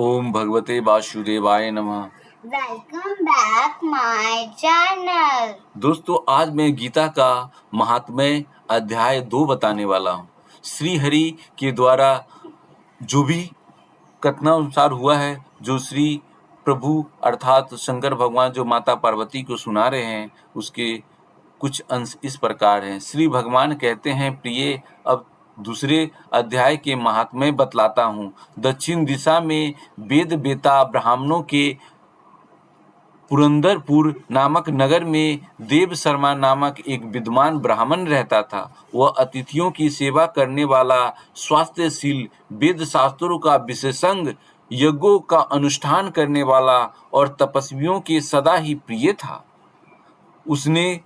ओम भगवते वासुदेवाय नमः। Welcome back my channel. दोस्तों, आज मैं गीता का महात्म्य अध्याय 2 बताने वाला हूँ। श्री हरि के द्वारा जो भी कथनानुसार हुआ है, जो श्री प्रभु अर्थात शंकर भगवान जो माता पार्वती को सुना रहे हैं, उसके कुछ अंश इस प्रकार हैं। श्री भगवान कहते हैं, प्रिय, अब दूसरे अध्याय के महात्म्य बतलाता हूँ। दक्षिण दिशा में वेद वेता ब्राह्मणों के पुरंदरपुर नामक नगर में देव शर्मा नामक एक विद्वान ब्राह्मण रहता था। वह अतिथियों की सेवा करने वाला, स्वास्थ्यशील, वेद शास्त्रों का विशेषज्ञ, यज्ञों का अनुष्ठान करने वाला और तपस्वियों के सदा ही प्रिय था। उसने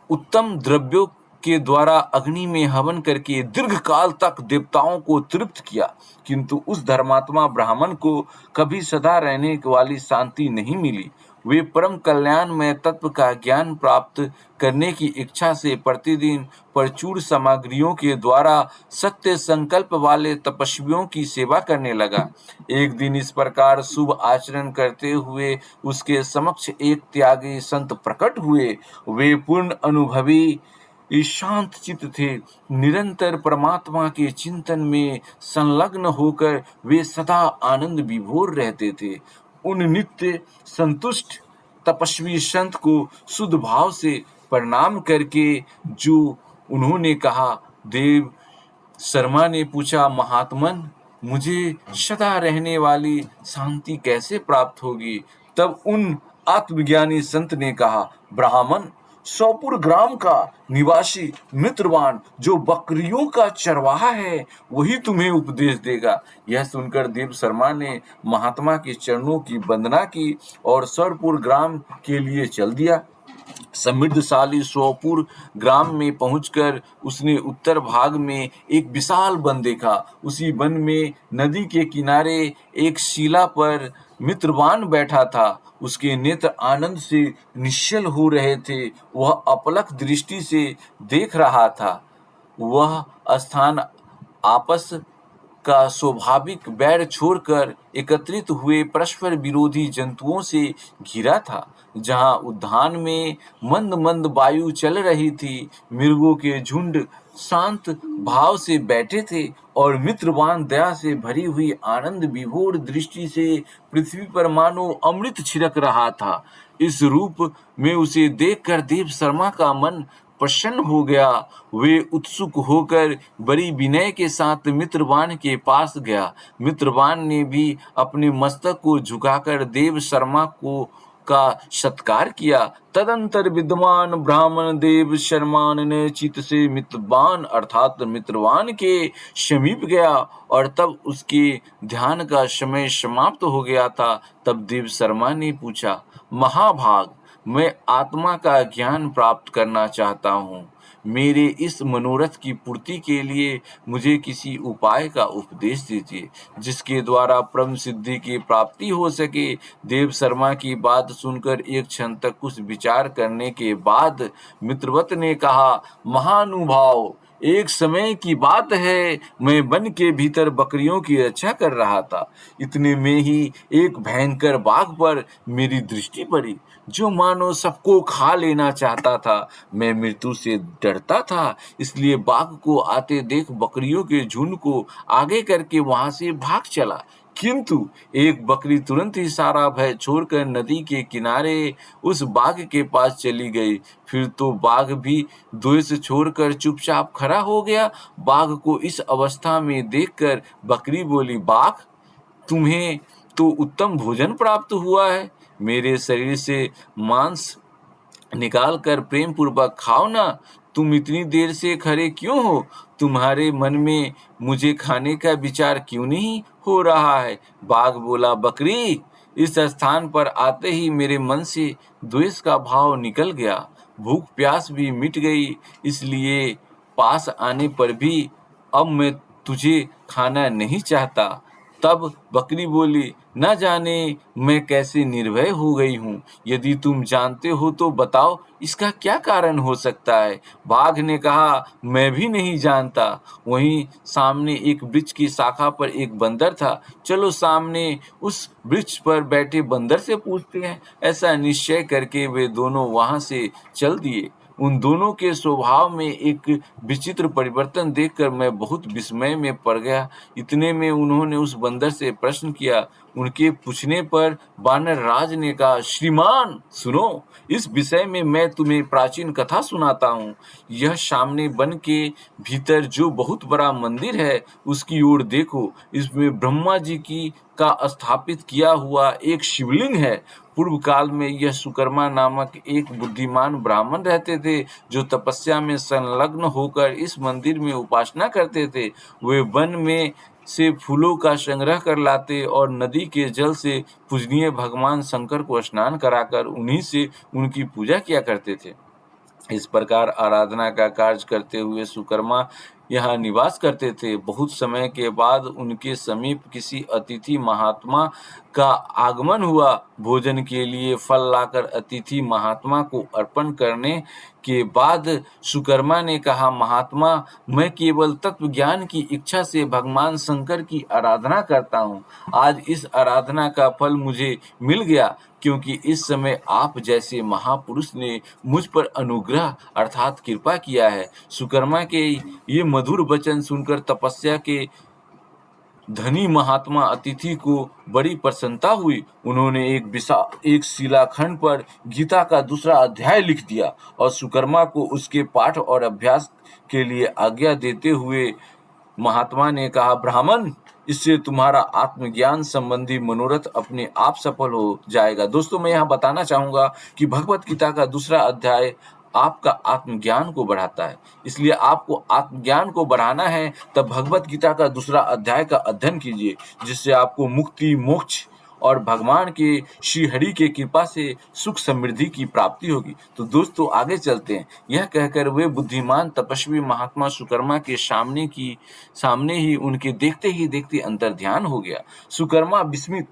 उत्तम द्रव्यों के द्वारा अग्नि में हवन करके दीर्घ काल तक देवताओं को तृप्त किया, किंतु उस धर्मात्मा ब्राह्मण को कभी सदा रहने वाली शांति नहीं मिली। वे परम कल्याणमय तत्व का ज्ञान प्राप्त करने की इच्छा से प्रतिदिन प्रचुर सामग्रियों के द्वारा सत्य संकल्प वाले तपस्वियों की सेवा करने लगा। एक दिन इस प्रकार शुभ आचरण करते हुए उसके समक्ष एक त्यागी संत प्रकट हुए। वे पूर्ण अनुभवी, शांत चित्त थे। निरंतर परमात्मा के चिंतन में संलग्न होकर वे सदा आनंद विभोर रहते थे। उन नित्य संतुष्ट तपस्वी संत को शुद्ध भाव से प्रणाम करके जो उन्होंने कहा, देव शर्मा ने पूछा, महात्मन, मुझे सदा रहने वाली शांति कैसे प्राप्त होगी? तब उन आत्मज्ञानी संत ने कहा, ब्राह्मण, सौपुर ग्राम का निवासी मित्रवान जो बकरियों का चरवाहा है, वही तुम्हें उपदेश देगा। यह सुनकर देव शर्मा ने महात्मा के चरणों की वंदना की और सौपुर ग्राम के लिए चल दिया। समृद्धशाली सोपुर ग्राम में पहुंचकर उसने उत्तर भाग में एक विशाल वन देखा। उसी वन में नदी के किनारे एक शिला पर मित्रवान बैठा था। उसके नेत्र आनंद से निश्चल हो रहे थे। वह अपलक दृष्टि से देख रहा था। वह स्थान आपस का स्वाभाविक बैर छोड़कर एकत्रित हुए परस्पर विरोधी जंतुओं से घिरा था। जहाँ उद्यान में मंद मंद वायु चल रही थी, मृगों के झुंड शांत भाव से बैठे थे और मित्रवान दया से भरी हुई आनंद विभोर दृष्टि से पृथ्वी पर मानो अमृत छिड़क रहा था। इस रूप में उसे देखकर देव शर्मा का मन प्रसन्न हो गया। वे उत्सुक होकर बड़ी विनय के साथ मित्रवान के पास गया। मित्रवान ने भी अपने मस्तक को झुकाकर देव शर्मा को का सत्कार किया। तदंतर विद्वान ब्राह्मण देव शर्मा ने चित्त से मित्रवान अर्थात मित्रवान के समीप गया और तब उसके ध्यान का समय समाप्त हो गया था। तब देव शर्मा ने पूछा, महाभाग, मैं आत्मा का ज्ञान प्राप्त करना चाहता हूँ। मेरे इस मनोरथ की पूर्ति के लिए मुझे किसी उपाय का उपदेश दीजिए, जिसके द्वारा परम सिद्धि की प्राप्ति हो सके। देव शर्मा की बात सुनकर एक क्षण तक कुछ विचार करने के बाद मित्रवत ने कहा, महानुभाव, एक समय की बात है, मैं वन के भीतर बकरियों की रक्षा कर रहा था। इतने में ही एक भयंकर बाघ पर मेरी दृष्टि पड़ी, जो मानो सबको खा लेना चाहता था। मैं मृत्यु से डरता था, इसलिए बाघ को आते देख बकरियों के झुंड को आगे करके वहां से भाग चला। किंतु एक बकरी तुरंत ही सारा भय छोड़कर नदी के किनारे उस बाघ के पास चली गई। फिर तो बाघ भी द्वेष छोड़कर चुपचाप खड़ा हो गया। बाघ को इस अवस्था में देखकर बकरी बोली, बाघ, तुम्हें तो उत्तम भोजन प्राप्त हुआ है। मेरे शरीर से मांस निकाल कर प्रेम पूर्वक खाओ ना। तुम इतनी देर से खड़े क्यों हो? तुम्हारे मन में मुझे खाने का विचार क्यों नहीं हो रहा है? बाघ बोला, बकरी, इस स्थान पर आते ही मेरे मन से द्वेष का भाव निकल गया। भूख प्यास भी मिट गई, इसलिए पास आने पर भी अब मैं तुझे खाना नहीं चाहता। तब बकरी बोली, न जाने मैं कैसे निर्भय हो गई हूँ। यदि तुम जानते हो तो बताओ, इसका क्या कारण हो सकता है? बाघ ने कहा, मैं भी नहीं जानता। वहीं सामने एक वृक्ष की शाखा पर एक बंदर था। चलो सामने उस वृक्ष पर बैठे बंदर से पूछते हैं। ऐसा निश्चय करके वे दोनों वहां से चल दिए। उन दोनों के स्वभाव में एक विचित्र परिवर्तन देखकर मैं बहुत विस्मय में पड़ गया। इतने में उन्होंने उस बंदर से प्रश्न किया। उनके पूछने पर बानर राज ने कहा, श्रीमान सुनो, इस विषय में मैं तुम्हें प्राचीन कथा सुनाता हूँ। यह सामने वन के भीतर जो बहुत बड़ा मंदिर है, उसकी ओर देखो। इसमें ब्रह्मा जी की का स्थापित किया हुआ एक शिवलिंग है। पूर्व काल में यह सुकर्मा नामक एक बुद्धिमान ब्राह्मण रहते थे, जो तपस्या में संलग्न होकर इस मंदिर में उपासना करते थे। वे वन में से फूलों का संग्रह कर लाते और नदी के जल से पूजनीय भगवान शंकर को स्नान कराकर उन्हीं से उनकी पूजा किया करते थे। इस प्रकार आराधना का कार्य करते हुए सुकर्मा यहाँ निवास करते थे। बहुत समय के बाद उनके समीप किसी अतिथि महात्मा का आगमन हुआ। भोजन के लिए फल लाकर अतिथि महात्मा को अर्पण करने के बाद सुकर्मा ने कहा, महात्मा, मैं केवल तत्व ज्ञान की इच्छा से भगवान शंकर की आराधना करता हूँ। आज इस आराधना का फल मुझे मिल गया, क्योंकि इस समय आप जैसे महापुरुष ने मुझ पर अनुग्रह अर्थात कृपा किया है। सुकर्मा के ये मधुर वचन सुनकर तपस्या के धनी महात्मा अतिथि को बड़ी प्रसन्नता हुई। उन्होंने एक शिलाखंड पर गीता का दूसरा अध्याय लिख दिया और सुकर्मा को उसके पाठ और अभ्यास के लिए आज्ञा देते हुए महात्मा ने कहा, ब्राह्मण, इससे तुम्हारा आत्मज्ञान संबंधी मनोरथ अपने आप सफल हो जाएगा। दोस्तों, मैं यहाँ बताना चाहूंगा कि भगवत गीता का दूसरा अध्याय आपका आत्मज्ञान को बढ़ाता है। इसलिए आपको आत्मज्ञान को बढ़ाना है, तब भगवत गीता का दूसरा अध्याय का अध्ययन कीजिए, जिससे आपको मुक्ति, मोक्ष और भगवान के श्री हरि के कृपा से सुख समृद्धि की प्राप्ति होगी। तो दोस्तों, आगे चलते हैं। यह कहकर वे बुद्धिमान तपस्वी महात्मा सुकर्मा के सामने ही उनके देखते ही देखते अंतर्ध्यान हो गया। सुकर्मा विस्मित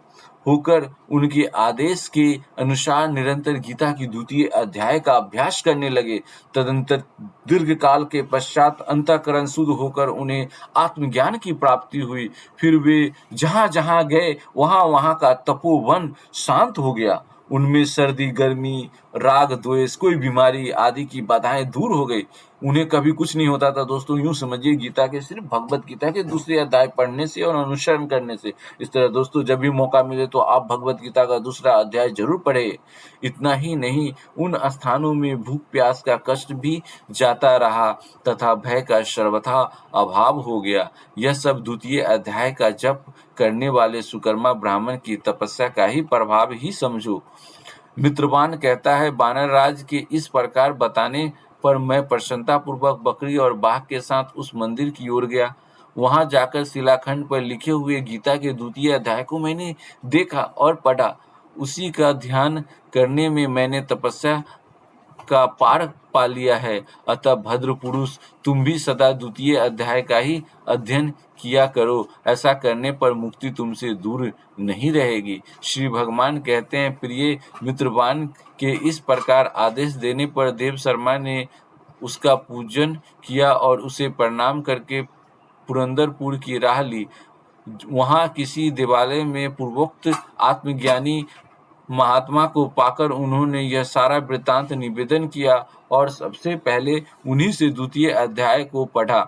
होकर उनके आदेश के अनुसार निरंतर गीता की द्वितीय अध्याय का अभ्यास करने लगे। तदंतर दीर्घ काल के पश्चात अंतःकरण शुद्ध होकर उन्हें आत्मज्ञान की प्राप्ति हुई। फिर वे जहां जहां गए वहां वहां का तपोवन शांत हो गया। उनमें सर्दी, गर्मी, राग, द्वेष, कोई बीमारी आदि की बाधाएं दूर हो गई। उन्हें कभी कुछ नहीं होता था। दोस्तों, यूं समझिए, गीता के सिर्फ भगवत गीता के दूसरे अध्याय पढ़ने से और अनुसरण करने से। इस तरह दोस्तों, जब भी मौका मिले तो आप भगवत गीता का दूसरा अध्याय जरूर पढ़े। इतना ही नहीं, उन स्थानों में भूख प्यास का कष्ट भी जाता रहा तथा भय का सर्वथा अभाव हो गया। यह सब द्वितीय अध्याय का जप करने वाले सुकर्मा ब्राह्मण की तपस्या का ही प्रभाव ही समझो। मित्रवान कहता है, बानर राज के इस प्रकार बताने पर मैं प्रसन्नतापूर्वक बकरी और बाघ के साथ उस मंदिर की ओर गया। वहां जाकर शिलाखंड पर लिखे हुए गीता के द्वितीय अध्याय को मैंने देखा और पढ़ा। उसी का ध्यान करने में मैंने तपस्या का पार पा लिया है। अतः भद्र पुरुष, तुम भी सदा द्वितीय अध्याय का ही अध्ययन किया करो। ऐसा करने पर मुक्ति तुमसे दूर नहीं रहेगी। श्री भगवान कहते हैं, प्रिय मित्रवान के इस प्रकार आदेश देने पर देव शर्मा ने उसका पूजन किया और उसे प्रणाम करके पुरंदरपुर की राह ली। वहां किसी देवालय में पूर्वोक्त आत्मज्ञानी महात्मा को पाकर उन्होंने यह सारा वृत्तांत निवेदन किया और सबसे पहले उन्हीं से द्वितीय अध्याय को पढ़ा।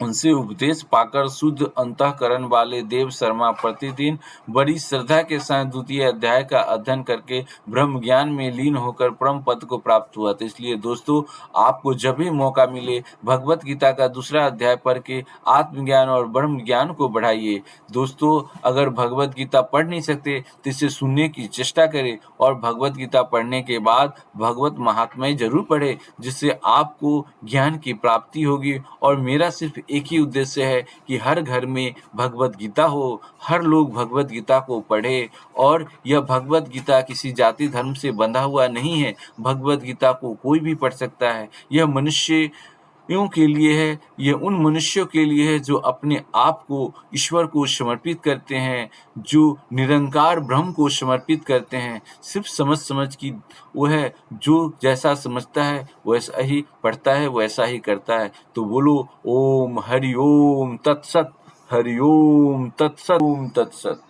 उनसे उपदेश पाकर शुद्ध अंतःकरण वाले देव शर्मा प्रतिदिन बड़ी श्रद्धा के साथ द्वितीय अध्याय का अध्ययन करके ब्रह्म ज्ञान में लीन होकर परम पद को प्राप्त हुआ। तो इसलिए दोस्तों, आपको जब भी मौका मिले भगवत गीता का दूसरा अध्याय पढ़ के आत्मज्ञान और ब्रह्म ज्ञान को बढ़ाइए। दोस्तों, अगर भगवत गीता पढ़ नहीं सकते तो इसे सुनने की चेष्टा करें और भगवत गीता पढ़ने के बाद भगवत महात्म्य जरूर पढ़े, जिससे आपको ज्ञान की प्राप्ति होगी। और मेरा सिर्फ एक ही उद्देश्य है कि हर घर में भगवत गीता हो, हर लोग भगवत गीता को पढ़े। और यह भगवत गीता किसी जाति धर्म से बंधा हुआ नहीं है। भगवत गीता को कोई भी पढ़ सकता है। यह मनुष्य यों के लिए है, ये उन मनुष्यों के लिए है जो अपने आप को ईश्वर को समर्पित करते हैं, जो निरंकार ब्रह्म को समर्पित करते हैं। सिर्फ समझ की वो है, जो जैसा समझता है वैसा ही पढ़ता है, वैसा ही करता है। तो बोलो ओम हरि ओम तत्सत, हरि ओम तत्सत, ओम तत्सत।